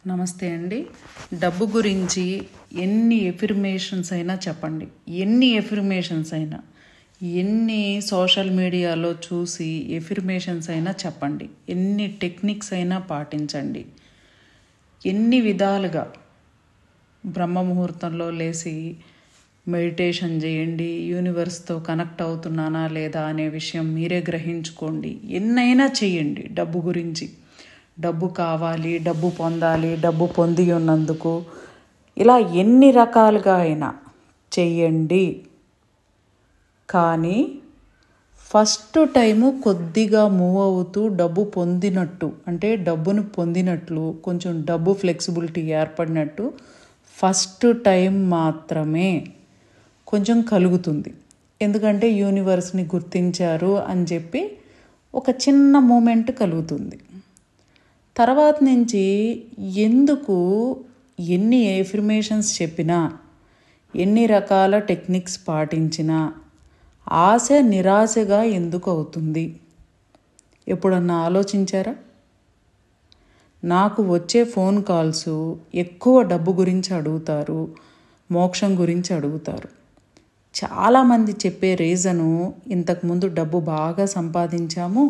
నమస్తే అండి. డబ్బు గురించి ఎన్ని ఎఫర్మేషన్స్ అయినా చెప్పండి, ఎన్ని సోషల్ మీడియాలో చూసి ఎఫర్మేషన్స్ అయినా చెప్పండి, ఎన్ని టెక్నిక్స్ అయినా పాటించండి, ఎన్ని విధాలుగా బ్రహ్మ ముహూర్తంలో లేచి మెడిటేషన్ చేయండి, యూనివర్స్తో కనెక్ట్ అవుతున్నానా లేదా అనే విషయం మీరే గ్రహించుకోండి. ఎన్నైనా చేయండి డబ్బు గురించి. డబ్బు కావాలి, డబ్బు పొందాలి, డబ్బు పొంది ఉన్నందుకు ఇలా ఎన్ని రకాలుగా అయినా చెయ్యండి. కానీ ఫస్ట్ టైము కొద్దిగా మూవ్ అవుతూ డబ్బు పొందినట్టు, అంటే డబ్బును పొందినట్లు, కొంచెం డబ్బు ఫ్లెక్సిబిలిటీ ఏర్పడినట్టు ఫస్ట్ టైం మాత్రమే కొంచెం కలుగుతుంది. ఎందుకంటే యూనివర్స్ని గుర్తించారు అని చెప్పి ఒక చిన్న మూమెంట్ కలుగుతుంది. తర్వాత నుంచి ఎందుకు ఎన్ని ఎఫర్మేషన్స్ చెప్పినా, ఎన్ని రకాల టెక్నిక్స్ పాటించినా ఆశ నిరాశగా ఎందుకు అవుతుంది? ఎప్పుడన్నా ఆలోచించారా? నాకు వచ్చే ఫోన్ కాల్స్ ఎక్కువ డబ్బు గురించి అడుగుతారు, మోక్షం గురించి అడుగుతారు. చాలామంది చెప్పే రీజను, ఇంతకుముందు డబ్బు బాగా సంపాదించాము,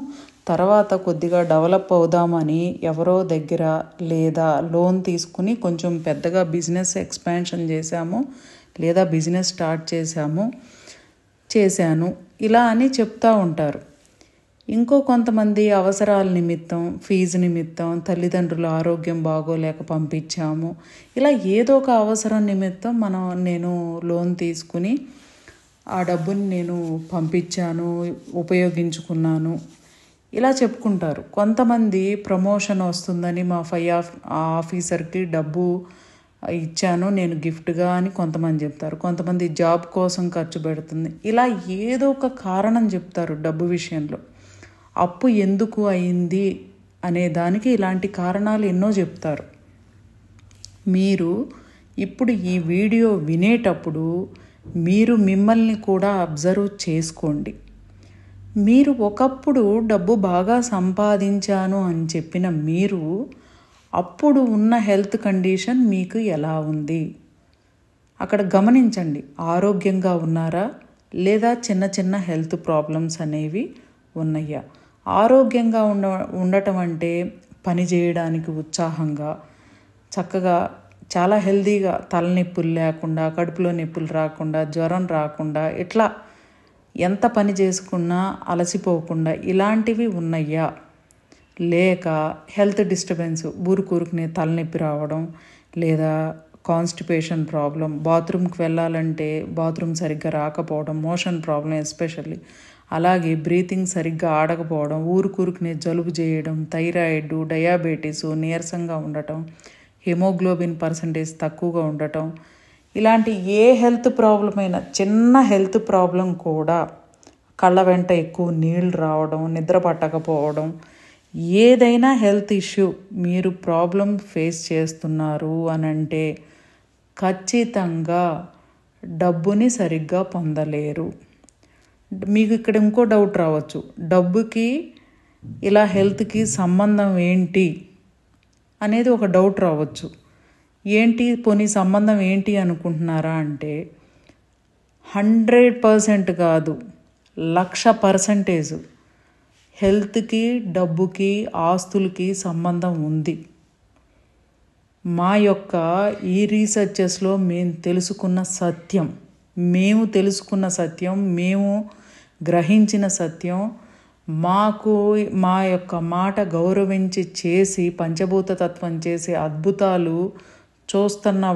తర్వాత కొద్దిగా డెవలప్ అవుదామని ఎవరో దగ్గర లేదా లోన్ తీసుకుని కొంచెం పెద్దగా బిజినెస్ ఎక్స్పాన్షన్ చేశాము, లేదా బిజినెస్ స్టార్ట్ చేశాను ఇలా అని చెప్తూ ఉంటారు. ఇంకో కొంతమంది అవసరాల నిమిత్తం, ఫీజు నిమిత్తం, తల్లిదండ్రుల ఆరోగ్యం బాగోలేక పంపించాము, ఇలా ఏదో ఒక అవసరం నిమిత్తం నేను లోన్ తీసుకుని ఆ డబ్బుని నేను పంపించాను, ఉపయోగించుకున్నాను ఇలా చెప్పుకుంటారు. కొంతమంది ప్రమోషన్ వస్తుందని మా ఆఫీసర్కి డబ్బు ఇచ్చాను నేను గిఫ్ట్గా అని కొంతమంది చెప్తారు. కొంతమంది జాబ్ కోసం ఖర్చు పెడుతుంది, ఇలా ఏదో ఒక కారణం చెప్తారు. డబ్బు విషయంలో అప్పు ఎందుకు అయింది అనే దానికి ఇలాంటి కారణాలు ఎన్నో చెప్తారు. మీరు ఇప్పుడు ఈ వీడియో వినేటప్పుడు మీరు మిమ్మల్ని కూడా అబ్జర్వ్ చేసుకోండి. మీరు ఒకప్పుడు డబ్బు బాగా సంపాదించాను అని చెప్పిన మీరు అప్పుడు ఉన్న హెల్త్ కండిషన్ మీకు ఎలా ఉంది? అక్కడ గమనించండి. ఆరోగ్యంగా ఉన్నారా లేదా చిన్న చిన్న హెల్త్ ప్రాబ్లమ్స్ అనేవి ఉన్నాయా? ఆరోగ్యంగా ఉండటం అంటే పని చేయడానికి ఉత్సాహంగా, చక్కగా, చాలా హెల్తీగా, తలనొప్పులు లేకుండా, కడుపులో నొప్పులు రాకుండా, జ్వరం రాకుండా, ఇట్లా ఎంత పని చేసుకున్నా అలసిపోకుండా ఇలాంటివి ఉన్నాయా? లేక హెల్త్ డిస్టర్బెన్స్, ఊరుకూరుకునే తలనొప్పి రావడం, లేదా కాన్స్టిపేషన్ ప్రాబ్లం, బాత్రూమ్కి వెళ్ళాలంటే బాత్రూమ్ సరిగ్గా రాకపోవడం, మోషన్ ప్రాబ్లం ఎస్పెషల్లీ, అలాగే బ్రీతింగ్ సరిగ్గా ఆడకపోవడం, ఊరుకూరుకునే జలుబు చేయడం, థైరాయిడ్, డయాబెటీసు, నీరసంగా ఉండటం, హిమోగ్లోబిన్ పర్సంటేజ్ తక్కువగా ఉండటం, ఇలాంటి ఏ హెల్త్ ప్రాబ్లం అయినా, చిన్న హెల్త్ ప్రాబ్లం కూడా, కళ్ళ వెంట ఎక్కువ నీళ్ళు రావడం, నిద్ర పట్టకపోవడం, ఏదైనా హెల్త్ ఇష్యూ మీరు ప్రాబ్లం ఫేస్ చేస్తున్నారు అని అంటే ఖచ్చితంగా డబ్బుని సరిగ్గా పొందలేరు. మీకు ఇక్కడ ఇంకో డౌట్ రావచ్చు, డబ్బుకి ఇలా హెల్త్కి సంబంధం ఏంటి అనేది ఒక డౌట్ రావచ్చు. ఏంటి పోనీ సంబంధం ఏంటి అనుకుంటున్నారా అంటే 100% కాదు, 1,00,000% హెల్త్కి, డబ్బుకి, ఆస్తులకి సంబంధం ఉంది. మా యొక్క ఈ రీసెర్చెస్లో మేము తెలుసుకున్న సత్యం, మేము గ్రహించిన సత్యం, మాకు మా యొక్క మాట గౌరవించి చేసి పంచభూత తత్వం చేసే అద్భుతాలు చూస్తున్న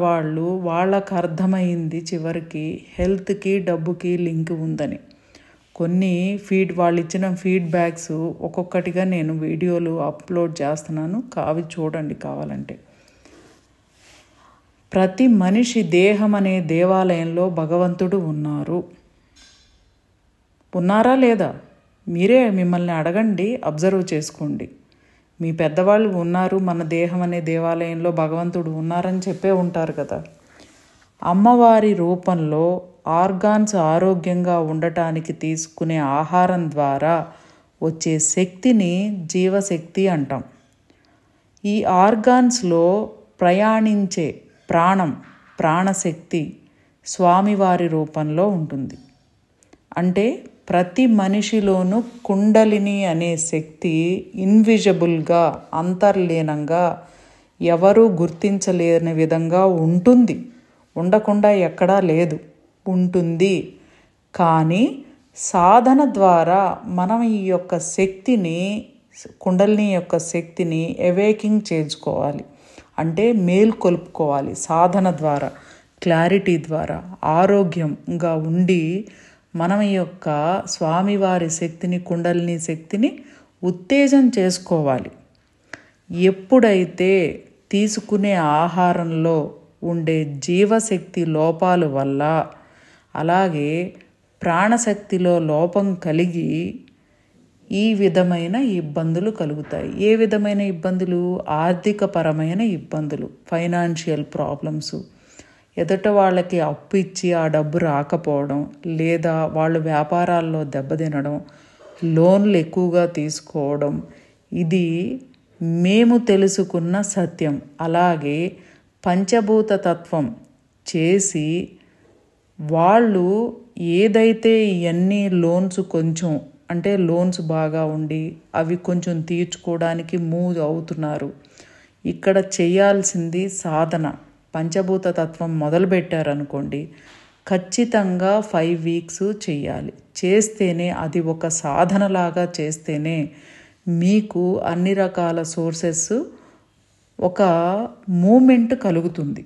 వాళ్ళకు అర్థమైంది చివరికి హెల్త్కి, డబ్బుకి లింక్ ఉందని. కొన్ని వాళ్ళు ఇచ్చిన ఫీడ్బ్యాక్స్ ఒక్కొక్కటిగా నేను వీడియోలు అప్లోడ్ చేస్తున్నాను, అవి చూడండి కావాలంటే. ప్రతి మనిషి దేహం అనే దేవాలయంలో భగవంతుడు ఉన్నారా లేదా? మీరే మిమ్మల్ని అడగండి, అబ్జర్వ్ చేసుకోండి. మీ పెద్దవాళ్ళు ఉన్నారు, మన దేహం అనే దేవాలయంలో భగవంతుడు ఉన్నారని చెప్పే ఉంటారు కదా. అమ్మవారి రూపంలో ఆర్గాన్స్ ఆరోగ్యంగా ఉండటానికి తీసుకునే ఆహారం ద్వారా వచ్చే శక్తిని జీవశక్తి అంటాం. ఈ ఆర్గాన్స్లో ప్రయాణించే ప్రాణశక్తి స్వామివారి రూపంలో ఉంటుంది. అంటే ప్రతి మనిషిలోనూ కుండలిని అనే శక్తి ఇన్విజిబుల్గా, అంతర్లీనంగా, ఎవరూ గుర్తించలేని విధంగా ఉంటుంది. ఉండకుండా ఎక్కడా లేదు, ఉంటుంది. కానీ సాధన ద్వారా మనం ఈ యొక్క శక్తిని, కుండలిని యొక్క శక్తిని అవేకింగ్ చేసుకోవాలి. అంటే మేల్కొల్పుకోవాలి. సాధన ద్వారా, క్లారిటీ ద్వారా, ఆరోగ్యంగా ఉండి మనం ఈ యొక్క స్వామివారి శక్తిని, కుండలిని శక్తిని ఉత్తేజం చేసుకోవాలి. ఎప్పుడైతే తీసుకునే ఆహారంలో ఉండే జీవశక్తి లోపాల వల్ల, అలాగే ప్రాణశక్తిలో లోపం కలిగి ఈ విధమైన ఇబ్బందులు కలుగుతాయి. ఏ విధమైన ఇబ్బందులు? ఆర్థికపరమైన ఇబ్బందులు, ఫైనాన్షియల్ ప్రాబ్లమ్స్. ఎదుట వాళ్ళకి అప్పు ఇచ్చి ఆ డబ్బు రాకపోవడం, లేదా వాళ్ళు వ్యాపారాల్లో దెబ్బతినడం, లోన్లు ఎక్కువగా తీసుకోవడం, ఇది మేము తెలుసుకున్న సత్యం. అలాగే పంచభూత తత్వం చేసి వాళ్ళు ఏదైతే ఇవన్నీ లోన్స్ కొంచెం, అంటే లోన్స్ బాగా ఉండి అవి కొంచెం తీర్చుకోవడానికి మూవ్ అవుతున్నారు. ఇక్కడ చేయాల్సింది సాధన. పంచభూత తత్వం మొదలుపెట్టారనుకోండి, ఖచ్చితంగా 5 weeks చేయాలి. చేస్తేనే, అది ఒక సాధనలాగా చేస్తేనే మీకు అన్ని రకాల సోర్సెస్, ఒక మూమెంట్ కలుగుతుంది.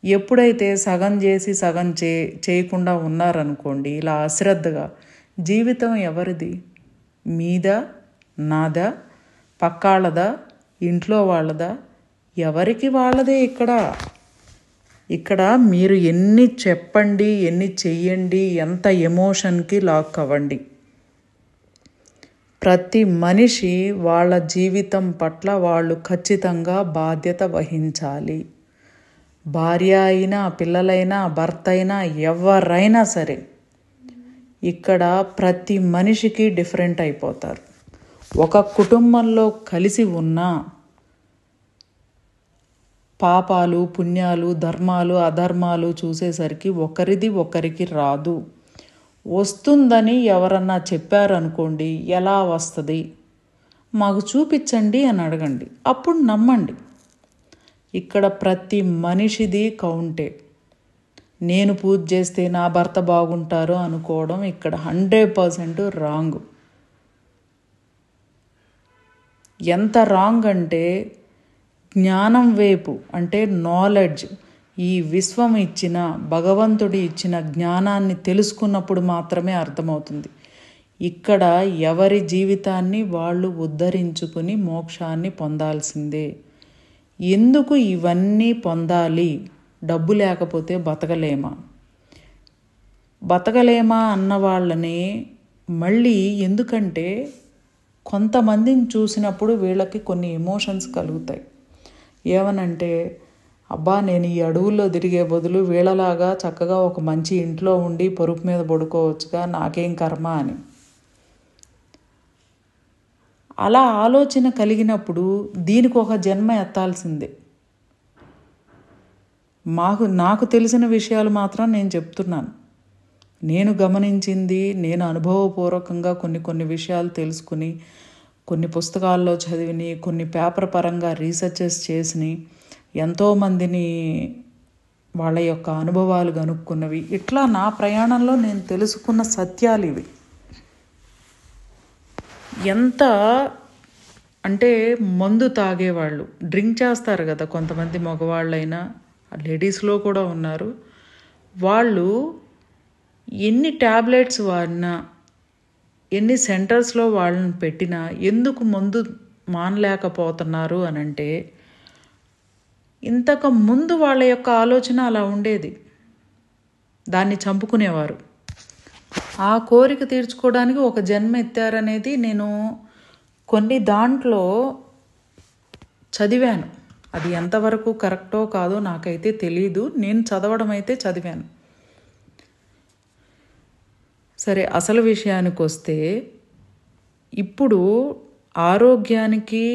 ఎప్పుడైతే సగం చేసి సగం చేయకుండా ఉన్నారనుకోండి, ఇలా అశ్రద్ధగా, జీవితం ఎవరిది? మీదా, నాదా, పక్కాళ్ళదా, ఇంట్లో వాళ్ళదా? ఎవరికి వాళ్ళదే. ఇక్కడ మీరు ఎన్ని చెప్పండి, ఎన్ని చెయ్యండి, ఎంత ఎమోషన్కి లాక్ అవ్వండి, ప్రతి మనిషి వాళ్ళ జీవితం పట్ల వాళ్ళు ఖచ్చితంగా బాధ్యత వహించాలి. భార్య అయినా, పిల్లలైనా, భర్త అయినా, ఎవరైనా సరే ఇక్కడ ప్రతి మనిషికి డిఫరెంట్ అయిపోతారు. ఒక కుటుంబంలో కలిసి ఉన్న పాపాలు, పుణ్యాలు, ధర్మాలు, అధర్మాలు చూసేసరికి ఒకరిది ఒకరికి రాదు. వస్తుందని ఎవరన్నా చెప్పారనుకోండి, ఎలా వస్తుంది, మాకు చూపించండి అని అడగండి, అప్పుడు నమ్మండి. ఇక్కడ ప్రతి మనిషిది కౌంటే. నేను పూజ చేస్తే నా భర్త బాగుంటారు అనుకోవడం ఇక్కడ 100% రాంగ్. ఎంత రాంగ్ అంటే, జ్ఞానం వైపు, అంటే నాలెడ్జ్, ఈ విశ్వం ఇచ్చిన, భగవంతుడి ఇచ్చిన జ్ఞానాన్ని తెలుసుకున్నప్పుడు మాత్రమే అర్థమవుతుంది. ఇక్కడ ఎవరి జీవితాన్ని వాళ్ళు ఉద్ధరించుకుని మోక్షాన్ని పొందాల్సిందే. ఎందుకు ఇవన్నీ పొందాలి? డబ్బు లేకపోతే బతకలేమా అన్న వాళ్ళని మళ్ళీ, ఎందుకంటే కొంతమందిని చూసినప్పుడు వీళ్ళకి కొన్ని ఎమోషన్స్ కలుగుతాయి. ఏమనంటే, అబ్బా నేను ఈ అడవుల్లో తిరిగే బదులు వీళ్ళలాగా చక్కగా ఒక మంచి ఇంట్లో ఉండి పరుపు మీద పడుకోవచ్చుగా, నాకేం కర్మ అని. అలా ఆలోచన కలిగినప్పుడు దీనికి ఒక జన్మ ఎత్తాల్సిందే. నాకు తెలిసిన విషయాలు మాత్రం నేను చెప్తున్నాను. నేను గమనించింది, నేను అనుభవపూర్వకంగా కొన్ని విషయాలు తెలుసుకుని, కొన్ని పుస్తకాల్లో చదివిని, కొన్ని పేపర్ పరంగా రీసెర్చెస్ చేసిని, ఎంతోమందిని వాళ్ళ యొక్క అనుభవాలు కనుక్కున్నవి, ఇట్లా నా ప్రయాణంలో నేను తెలుసుకున్న సత్యాలు ఇవి. ఎంత అంటే, మందు తాగేవాళ్ళు, డ్రింక్ చేస్తారు కదా కొంతమంది, మగవాళ్ళైనా లేడీస్లో కూడా ఉన్నారు. వాళ్ళు ఎన్ని ట్యాబ్లెట్స్ వాడినా, ఎన్ని సెంటర్స్లో వాళ్ళని పెట్టినా ఎందుకు మందు మానలేకపోతున్నారు అని అంటే, ఇంతకు ముందు వాళ్ళ యొక్క ఆలోచన అలా ఉండేది. దాన్ని చంపుకునేవారు. ఆ కోరిక తీర్చుకోవడానికి ఒక జన్మ ఎత్తారనేది నేను కొన్ని దాంట్లో చదివాను. అది ఎంతవరకు కరెక్టో కాదో నాకైతే తెలీదు. నేను చదవడం అయితే చదివాను. సరే, అసలు విషయానికి వస్తే, ఇప్పుడు ఆరోగ్యానికి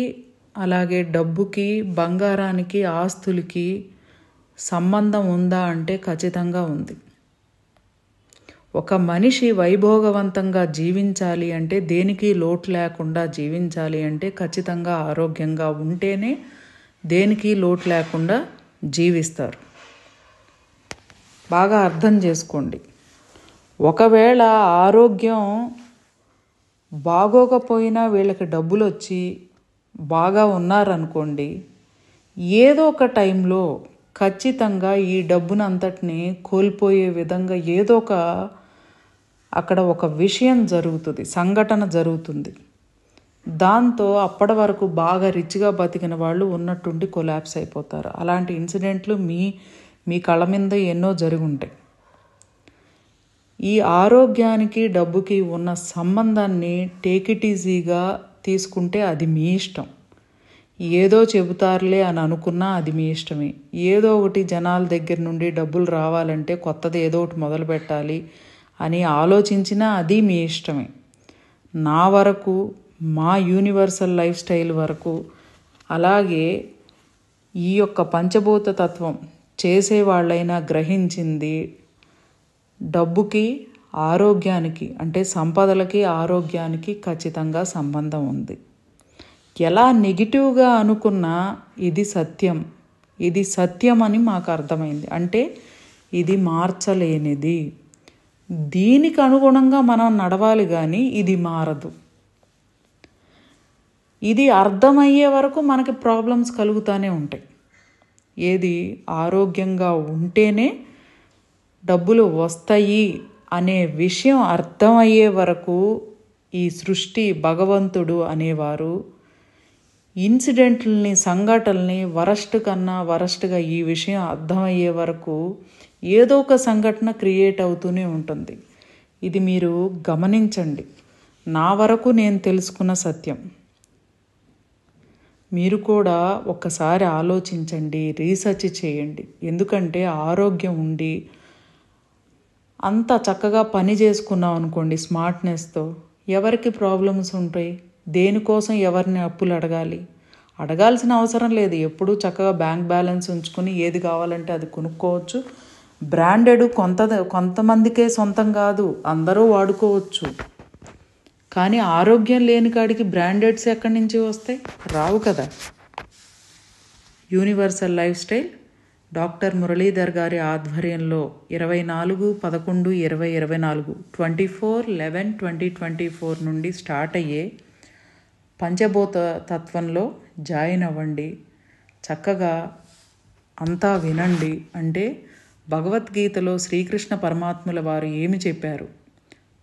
అలాగే డబ్బుకి, బంగారానికి, ఆస్తులకి సంబంధం ఉందా అంటే ఖచ్చితంగా ఉంది. ఒక మనిషి వైభోగవంతంగా జీవించాలి అంటే, దేనికి లోటు లేకుండా జీవించాలి అంటే ఖచ్చితంగా ఆరోగ్యంగా ఉంటేనే దేనికి లోటు లేకుండా జీవిస్తారు. బాగా అర్థం చేసుకోండి. ఒకవేళ ఆరోగ్యం బాగోకపోయినా వీళ్ళకి డబ్బులు వచ్చి బాగా ఉన్నారనుకోండి, ఏదో ఒక టైంలో ఖచ్చితంగా ఈ డబ్బును అంతటిని కోల్పోయే విధంగా ఏదో ఒక అక్కడ ఒక విషయం జరుగుతుంది, సంఘటన జరుగుతుంది. దాంతో అప్పటి వరకు బాగా రిచ్గా బతికిన వాళ్ళు ఉన్నట్టుండి కొలాప్స్ అయిపోతారు. అలాంటి ఇన్సిడెంట్లు మీ కళ్ళ మీద ఎన్నో జరిగి ఉంటాయి. ఈ ఆరోగ్యానికి, డబ్బుకి ఉన్న సంబంధాన్ని టేక్ ఇట్ ఈజీగా తీసుకుంటే అది మీ ఇష్టం. ఏదో చెబుతారులే అని అనుకున్నా అది మీ ఇష్టమే. ఏదో ఒకటి జనాల దగ్గర నుండి డబ్బులు రావాలంటే కొత్తది ఏదో ఒకటి మొదలు పెట్టాలి అని ఆలోచించినా అది మీ ఇష్టమే. నా వరకు, మా యూనివర్సల్ లైఫ్ స్టైల్ వరకు, అలాగే ఈ యొక్క పంచభూత తత్వం చేసేవాళ్ళైనా గ్రహించింది, డబ్బుకి, ఆరోగ్యానికి అంటే సంపదలకి, ఆరోగ్యానికి ఖచ్చితంగా సంబంధం ఉంది. ఎలా నెగిటివ్గా అనుకున్నా ఇది సత్యం, ఇది సత్యం అని మాకు అర్థమైంది. అంటే ఇది మార్చలేనిది, దీనికి అనుగుణంగా మనం నడవాలి కానీ ఇది మారదు. ఇది అర్థమయ్యే వరకు మనకి ప్రాబ్లమ్స్ కలుగుతూనే ఉంటాయి. ఏది ఆరోగ్యంగా ఉంటేనే డబ్బులు వస్తాయి అనే విషయం అర్థమయ్యే వరకు ఈ సృష్టి, భగవంతుడు అనేవారు ఇన్సిడెంట్లని, సంఘటనల్ని వరస్ట్ కన్నా వరస్ట్గా ఈ విషయం అర్థమయ్యే వరకు ఏదో ఒక సంఘటన క్రియేట్ అవుతూనే ఉంటుంది. ఇది మీరు గమనించండి. నా వరకు నేను తెలుసుకున్న సత్యం. మీరు కూడా ఒక్కసారి ఆలోచించండి, రీసెర్చ్ చేయండి. ఎందుకంటే ఆరోగ్యం ఉండి అంత చక్కగా పని చేసుకున్నాం అనుకోండి స్మార్ట్నెస్తో, ఎవరికి ప్రాబ్లమ్స్ ఉంటాయి? దేనికోసం ఎవరిని అప్పులు అడగాల్సిన అవసరం లేదు. ఎప్పుడూ చక్కగా బ్యాంక్ బ్యాలెన్స్ ఉంచుకొని ఏది కావాలంటే అది కొనుక్కోవచ్చు. బ్రాండెడ్ కొంతమందికే సొంతం కాదు, అందరూ వాడుకోవచ్చు. కానీ ఆరోగ్యం లేని కాడికి బ్రాండెడ్స్ ఎక్కడి నుంచి వస్తాయి? రావు కదా. Universal life style doctor Muralidhar గారి ఆధ్వర్యంలో 24/11/2024 24/11/2024 నుండి స్టార్ట్ అయ్యే పంచభూత తత్వంలో జాయిన్ అవ్వండి. చక్కగా అంతా వినండి. అంటే భగవద్గీతలో శ్రీకృష్ణ పరమాత్ముల వారు ఏమి చెప్పారు,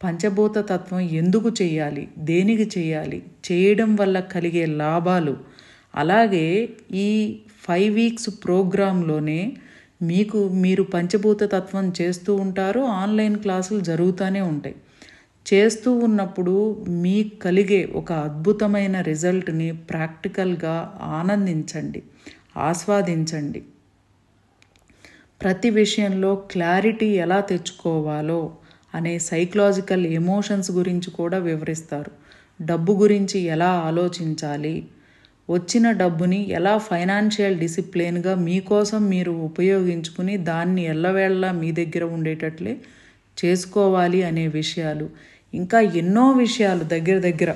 పంచభూత తత్వం ఎందుకు చేయాలి, దేనికి చేయాలి, చేయడం వల్ల కలిగే లాభాలు, అలాగే ఈ 5 వీక్స్ ప్రోగ్రాంలోనే మీరు పంచభూత తత్వం చేస్తూ ఉంటారు. ఆన్లైన్ క్లాసులు జరుగుతూనే ఉంటాయి. చేస్తూ ఉన్నప్పుడు మీకు కలిగే ఒక అద్భుతమైన రిజల్ట్ని ప్రాక్టికల్గా ఆనందించండి, ఆస్వాదించండి. ప్రతి విషయంలో క్లారిటీ ఎలా తెచ్చుకోవాలో అనే సైకలాజికల్ ఎమోషన్స్ గురించి కూడా వివరిస్తారు. డబ్బు గురించి ఎలా ఆలోచించాలి, వచ్చిన డబ్బుని ఎలా ఫైనాన్షియల్ డిసిప్లిన్గా మీకోసం మీరు ఉపయోగించుకుని దాన్ని ఎల్లవేళలా మీ దగ్గర ఉండేటట్లే చేసుకోవాలి అనే విషయాలు, ఇంకా ఎన్నో విషయాలు దగ్గర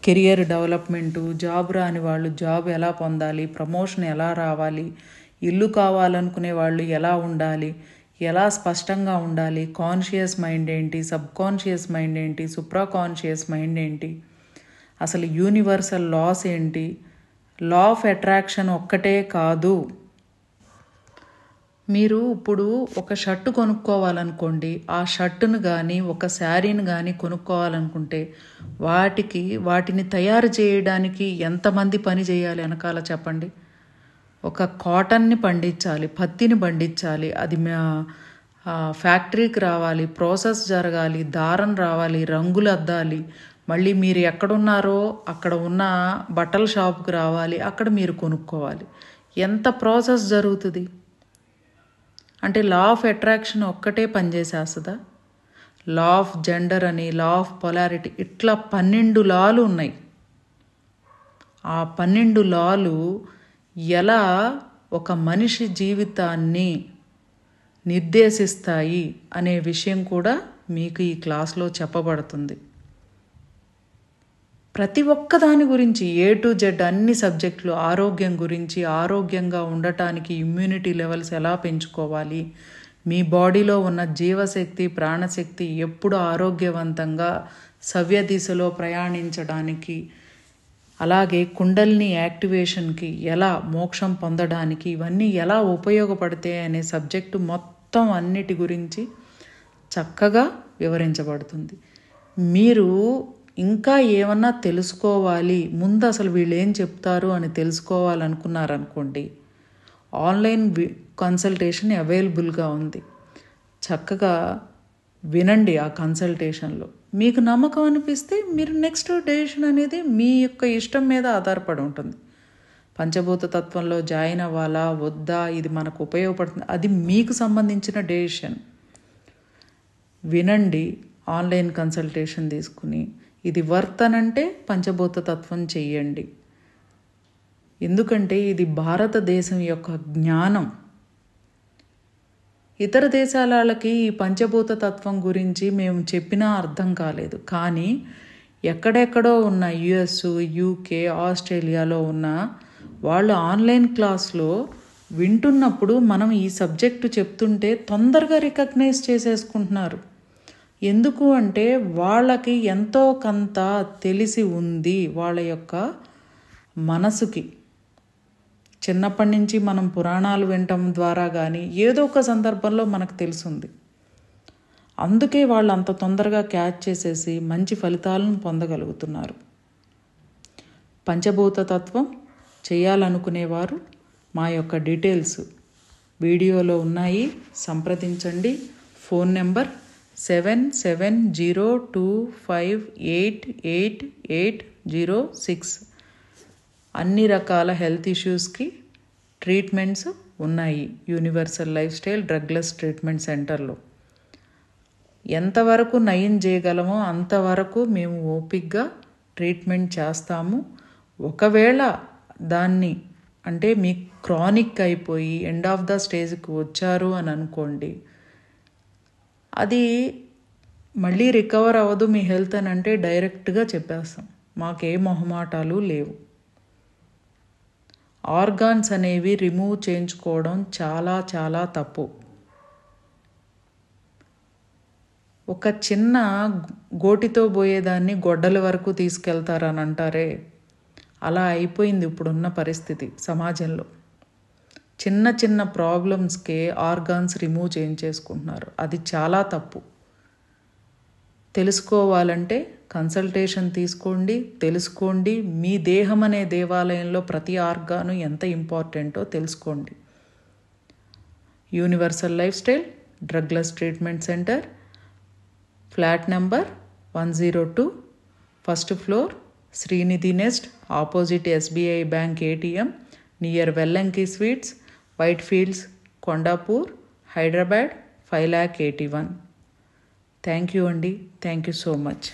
కెరియర్ డెవలప్మెంటు, జాబ్ రాని వాళ్ళు జాబ్ ఎలా పొందాలి, ప్రమోషన్ ఎలా రావాలి, ఇల్లు కావాలనుకునే వాళ్ళు ఎలా ఉండాలి, ఎలా స్పష్టంగా ఉండాలి, కాన్షియస్ మైండ్ ఏంటి, సబ్కాన్షియస్ మైండ్ ఏంటి, సూప్రాకాన్షియస్ మైండ్ ఏంటి, అసలు యూనివర్సల్ లాస్ ఏంటి, లా ఆఫ్ అట్రాక్షన్ ఒక్కటే కాదు. మీరు ఇప్పుడు ఒక షర్టు కొనుక్కోవాలనుకోండి, ఆ షర్టును కానీ ఒక శారీని కానీ కొనుక్కోవాలనుకుంటే వాటిని తయారు చేయడానికి ఎంతమంది పని చేయాలి వెనకాల చెప్పండి. ఒక కాటన్ని పండించాలి, పత్తిని పండించాలి, అది ఫ్యాక్టరీకి రావాలి, ప్రాసెస్ జరగాలి, దారం రావాలి, రంగులు అద్దాలి, మళ్ళీ మీరు ఎక్కడున్నారో అక్కడ ఉన్న బట్టల షాపుకి రావాలి, అక్కడ మీరు కొనుక్కోవాలి. ఎంత ప్రాసెస్ జరుగుతుంది అంటే లా ఆఫ్ అట్రాక్షన్ ఒక్కటే పనిచేసేస్తుందా? లా ఆఫ్ జెండర్ అని, లా ఆఫ్ పొలారిటీ, ఇట్లా 12 లాలు ఉన్నాయి. ఆ 12 లాలు ఎలా ఒక మనిషి జీవితాన్ని నిర్దేశిస్తాయి అనే విషయం కూడా మీకు ఈ క్లాస్లో చెప్పబడుతుంది. ప్రతి ఒక్క దాని గురించి A to Z అన్ని సబ్జెక్టులు, ఆరోగ్యం గురించి, ఆరోగ్యంగా ఉండటానికి ఇమ్యూనిటీ లెవెల్స్ ఎలా పెంచుకోవాలి, మీ బాడీలో ఉన్న జీవశక్తి, ప్రాణశక్తి ఎప్పుడు ఆరోగ్యవంతంగా సవ్య దిశలో ప్రయాణించడానికి, అలాగే కుండల్ని యాక్టివేషన్కి ఎలా మోక్షం పొందడానికి ఇవన్నీ ఎలా ఉపయోగపడతాయి అనే సబ్జెక్టు మొత్తం అన్నిటి గురించి చక్కగా వివరించబడుతుంది. మీరు ఇంకా ఏమన్నా తెలుసుకోవాలి, ముందు అసలు వీళ్ళు ఏం చెప్తారు అని తెలుసుకోవాలనుకున్నారనుకోండి, ఆన్లైన్ కన్సల్టేషన్ అవైలబుల్గా ఉంది. చక్కగా వినండి. ఆ కన్సల్టేషన్లో మీకు నమ్మకం అనిపిస్తే మీరు నెక్స్ట్ డెసిషన్ అనేది మీ యొక్క ఇష్టం మీద ఆధారపడి ఉంటుంది. పంచభూత తత్వంలో జాయిన్ అవ్వాలా వద్దా, ఇది మనకు ఉపయోగపడుతుంది, అది మీకు సంబంధించిన డెసిషన్. వినండి, ఆన్లైన్ కన్సల్టేషన్ తీసుకుని ఇది వర్త్ అనంటే పంచభూత తత్వం చెయ్యండి. ఎందుకంటే ఇది భారతదేశం యొక్క జ్ఞానం. ఇతర దేశాల వాళ్ళకి ఈ పంచభూత తత్వం గురించి మేము చెప్పినా అర్థం కాలేదు. కానీ ఎక్కడెక్కడో ఉన్న US, UK, ఆస్ట్రేలియాలో ఉన్న వాళ్ళు ఆన్లైన్ క్లాస్లో వింటున్నప్పుడు మనం ఈ సబ్జెక్టు చెప్తుంటే తొందరగా రికగ్నైజ్ చేసేసుకుంటున్నారు. ఎందుకు అంటే వాళ్ళకి ఎంతో కొంత తెలిసి ఉంది వాళ్ళ యొక్క మనసుకి. చిన్నప్పటి నుంచి మనం పురాణాలు వినటం ద్వారా కానీ ఏదో ఒక సందర్భంలో మనకు తెలుసుంది. అందుకే వాళ్ళు అంత తొందరగా క్యాచ్ చేసేసి మంచి ఫలితాలను పొందగలుగుతున్నారు. పంచభూత తత్వం చేయాలనుకునేవారు మా యొక్క డీటెయిల్స్ వీడియోలో ఉన్నాయి, సంప్రదించండి. Phone number 7702588806. అన్ని రకాల హెల్త్ ఇష్యూస్కి ట్రీట్మెంట్స్ ఉన్నాయి universal life style drugless treatment సెంటర్లో. ఎంతవరకు నయం చేయగలమో అంతవరకు మేము ఓపిక్గా ట్రీట్మెంట్ చేస్తాము. ఒకవేళ దాన్ని అంటే మీ క్రానిక్ అయిపోయి ఎండ్ ఆఫ్ ద స్టేజ్కి వచ్చారు అని అనుకోండి, అది మళ్ళీ రికవర్ అవ్వదు మీ హెల్త్ అని అంటే డైరెక్ట్గా చెప్పేస్తాం. మాకే మొహమాటాలు లేవు. ఆర్గాన్స్ అనేవి రిమూవ్ చేయించుకోవడం చాలా చాలా తప్పు. ఒక చిన్న గోటితో పోయేదాన్ని గొడ్డల వరకు తీసుకెళ్తారని అంటారే, అలా అయిపోయింది ఇప్పుడున్న పరిస్థితి సమాజంలో. చిన్న చిన్న ప్రాబ్లమ్స్కే ఆర్గాన్స్ రిమూవ్ చేయించేసుకుంటున్నారు. అది చాలా తప్పు. తెలుసుకోవాలంటే కన్సల్టేషన్ తీసుకోండి, తెలుసుకోండి. మీ దేహం అనే దేవాలయంలో ప్రతి ఆర్గాను ఎంత ఇంపార్టెంటో తెలుసుకోండి. Universal life style drugless treatment centre, flat number 102, first floor, Srinidhi nest, opposite SBI bank ATM, near Vellanki sweets, white fields, Kondapur, Hyderabad 5,81,000. Thank you అండి. Thank you so much.